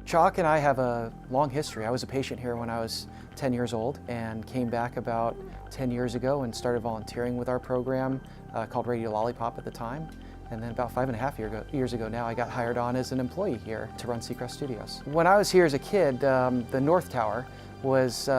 CHOC and I have a long history. I was a patient here when I was 10 years old and came back about 10 years ago and started volunteering with our program called Radio Lollipop at the time. And then about 5.5 years ago now, I got hired on as an employee here to run Seacrest Studios. When I was here as a kid, the North Tower was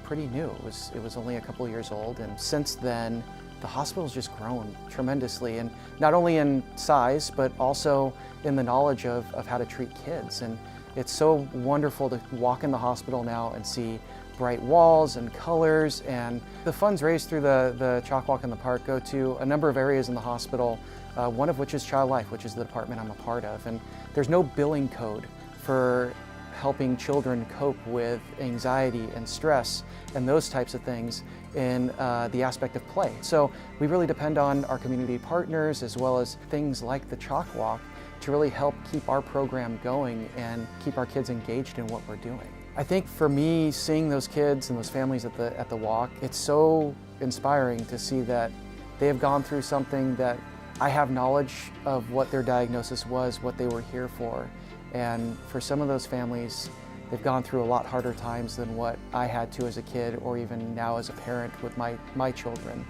pretty new. It was only a couple of years old, and since then, the hospital's just grown tremendously, and not only in size, but also in the knowledge of how to treat kids. And it's so wonderful to walk in the hospital now and see bright walls and colors, and the funds raised through the CHOC Walk in the Park go to a number of areas in the hospital, one of which is Child Life, which is the department I'm a part of. And there's no billing code for helping children cope with anxiety and stress and those types of things in the aspect of play. So we really depend on our community partners as well as things like the CHOC Walk to really help keep our program going and keep our kids engaged in what we're doing. I think for me, seeing those kids and those families at the walk, it's so inspiring to see that they have gone through something that I have knowledge of what their diagnosis was, what they were here for. And for some of those families, they've gone through a lot harder times than what I had to as a kid, or even now as a parent with my children.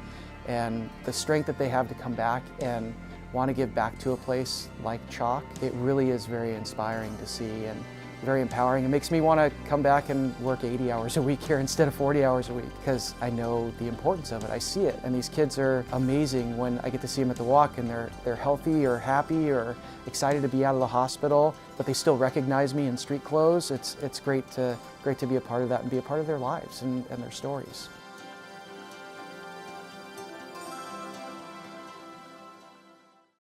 And the strength that they have to come back and want to give back to a place like CHOC, it really is very inspiring to see and very empowering. It makes me want to come back and work 80 hours a week here instead of 40 hours a week, because I know the importance of it. I see it, and these kids are amazing when I get to see them at the walk, and they're healthy or happy or excited to be out of the hospital, but they still recognize me in street clothes. It's great to be a part of that and be a part of their lives and their stories.